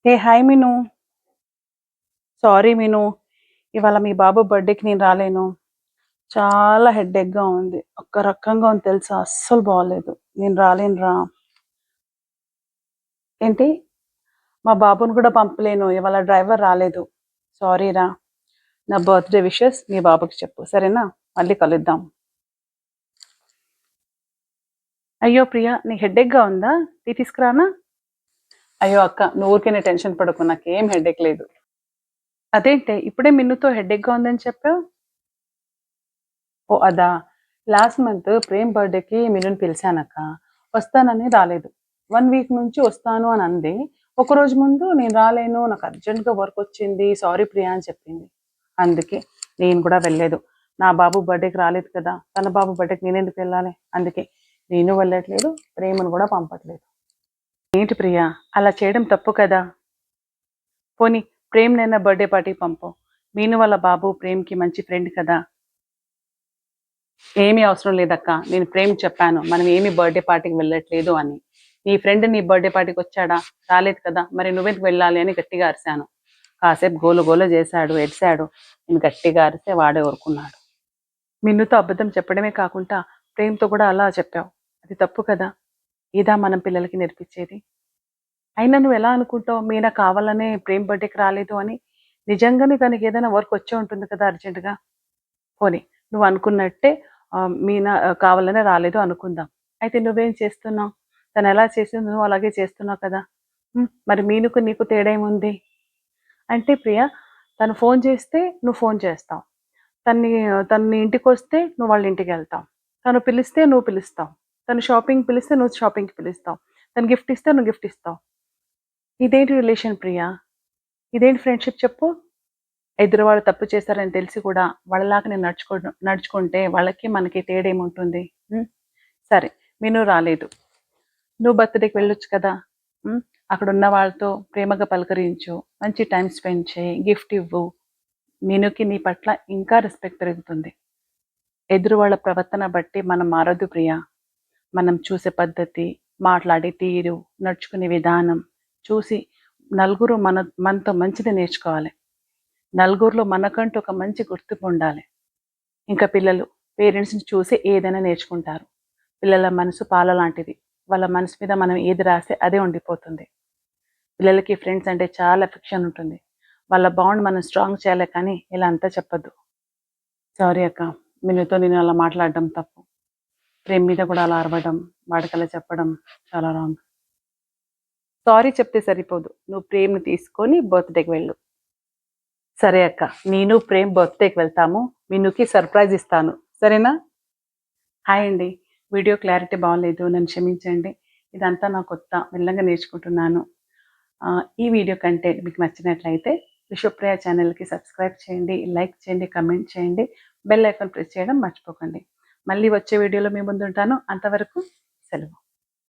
Hey hi మీను. Sorry మీను. ఇవాళ మీ బాబు బర్త్‌డేకి నేను రాలేను. చాలా హెడేక్‌గా ఉంది. ఒక రకంగా ఉంది తెలుసా? అస్సలు బాలేదు. నేను రాలేనురా. ఏంటి? మా బాబుని కూడా పంపలేను. ఇవాళ డ్రైవర్ రాలేదు. సారీరా. నా బర్త్‌డే విషెస్ మీ బాబుకి చెప్పు. సరేనా? మళ్ళీ కలుద్దాం. అయ్యో ప్రియా, నీకు హెడేక్‌గా ఉందా? టీ తీసుకురానా? అయ్యో అక్క, నువ్వు ఊరికేనే టెన్షన్ పడకు. నాకేం హెడేక్ లేదు. అదేంటే ఇప్పుడే మిన్నుతో హెడేక్‌గా ఉందని చెప్పావు? ఓ అదా! లాస్ట్ మంత్ ప్రేమ్ బర్త్‌డేకి మినుని పిలిచానక్క. వస్తానని రాలేదు. 1 వీక్ నుంచి వస్తాను అని అంది. ఒకరోజు ముందు నేను రాలేను, నాకు అర్జెంట్‌గా వర్క్ వచ్చింది, సారీ ప్రియా అని చెప్పింది. అందుకే నేను కూడా వెళ్ళలేదు. నా బాబు బర్త్‌డేకి రాలేదు కదా! తన బాబు బర్త్‌డేకి నేనెందుకు వెళ్ళాలి? అందుకే నేను వెళ్ళట్లేదు, ప్రేమను కూడా పంపట్లేదు. ఏంటి ప్రియా, అలా చేయడం తప్పు కదా! పోనీ ప్రేమ్‌నైనా బర్త్‌డే పార్టీకి పంపు. మీను వాళ్ళ బాబు ప్రేమ్‌కి మంచి ఫ్రెండ్ కదా! ఏమీ అవసరం లేదక్క. నేను ప్రేమ్‌కి చెప్పాను. మనం ఏమి బర్త్‌డే పార్టీకి వెళ్ళట్లేదు అని. నీ ఫ్రెండ్ నీ బర్త్‌డే పార్టీకి వచ్చాడా? రాలేదు కదా! మరి నువ్వెందుకు వెళ్ళాలి అని గట్టిగా అరిసాను. కాసేపు గోల గోల చేశాడు, ఏడ్చాడు. నేను గట్టిగా అరిస్తే వాడే ఊరుకున్నాడు. మిన్నుతో అబద్ధం చెప్పడమే కాకుండా ప్రేమ్‌తో కూడా అలా చెప్పావు. అది తప్పు కదా! ఇదా మనం పిల్లలకి నేర్పించేది? అయినా నువ్వెలా అనుకుంటావు మీనా కావాలనే ప్రేమ్ బర్త్‌డేకి రాలేదు అని? నిజంగానే తనకేదైనా వర్క్ వచ్చే ఉంటుంది కదా అర్జెంట్‌గా. పోనీ నువ్వనుకున్నట్టే మీనా కావాలనే రాలేదు అనుకుందాం. అయితే నువ్వేం చేస్తున్నావు? తనెలా చేసిందో నువ్వు అలాగే చేస్తున్నావు కదా! మరి మీనుకు నీకు తేడా ఏముంది? అంటే ప్రియ, తను ఫోను చేస్తే నువ్వు ఫోను చేస్తావు. తను నీ ఇంటికొస్తే నువ్వు వాళ్ళ ఇంటికెళ్తావు. తను పిలిస్తే నువ్వు పిలుస్తావు. తను షాపింగ్‌కి పిలిస్తే నువ్వు షాపింగ్‌కి పిలుస్తావు. తను గిఫ్ట్ ఇస్తే నువ్వు గిఫ్ట్ ఇస్తావు. ఇదేంటి రిలేషన్ ప్రియ? ఇదేంటి ఫ్రెండ్‌షిప్ చెప్పు? ఎదురువాళ్ళు తప్పు చేశారని తెలిసి కూడా వాళ్ళలాగా నేను నడుచుకుంటే వాళ్ళకి, మనకి తేడేముంటుంది? హ్మ్. సరే, మీను రాలేదు. నువ్వు బర్త్‌డేకి వెళ్ళొచ్చు కదా! హ్మ్. అక్కడున్న వాళ్ళతో ప్రేమగా పలకరించు. మంచి టైమ్ స్పెండ్ చేయి. గిఫ్ట్ ఇవ్వు. మీనుకి నీ పట్ల ఇంకా రెస్పెక్ట్ పెరుగుతుంది. ఎదురు వాళ్ళ ప్రవర్తన బట్టి మనం మారొద్దు ప్రియ. మనం చూసే పద్ధతి, మాట్లాడే తీరు, నడుచుకునే విధానం చూసి నలుగురు మనతో మంచిది నేర్చుకోవాలి. నలుగురిలో మనకంటూ ఒక మంచి గుర్తింపు ఉండాలి. ఇంకా పిల్లలు పేరెంట్స్‌ని చూసి ఏదైనా నేర్చుకుంటారు. పిల్లల మనసు పాల లాంటిది. వాళ్ళ మనసు మీద మనం ఏది రాస్తే అదే ఉండిపోతుంది. పిల్లలకి ఫ్రెండ్స్ అంటే చాలా ఎఫెక్షన్ ఉంటుంది. వాళ్ళ బాండ్ మనం స్ట్రాంగ్ చేయాలే కానీ ఇలా అంతా చెప్పొద్దు. సారీ అక్క. మీతో నేను అలా మాట్లాడడం తప్పు. ప్రేమ్ మీద కూడా అలా అరవడం, వాడికలా చెప్పడం చాలా రాంగ్. సారీ చెప్తే సరిపోదు. నువ్వు ప్రేమ్‌ని తీసుకొని బర్త్‌డేకి వెళ్ళు. సరే అక్క. నేను ప్రేమ్ బర్త్‌డేకి వెళ్తాము. మీనుకి సర్ప్రైజ్ ఇస్తాను. సరేనా? హాయ్ అండి. వీడియో క్లారిటీ బాలేదు. నన్ను క్షమించండి. ఇదంతా నా కొత్త. మెల్లగా నేర్చుకుంటున్నాను. ఈ వీడియో కంటెంట్ మీకు నచ్చినట్లయితే విశ్వప్రియ ఛానల్‌కి సబ్స్క్రైబ్ చేయండి, లైక్ చేయండి, కామెంట్ చేయండి. బెల్ ఐకాన్ ప్రెస్ చేయడం మర్చిపోకండి. మళ్ళీ వచ్చే వీడియోలో మీ ముందుంటాను. అంతవరకు సెలవు.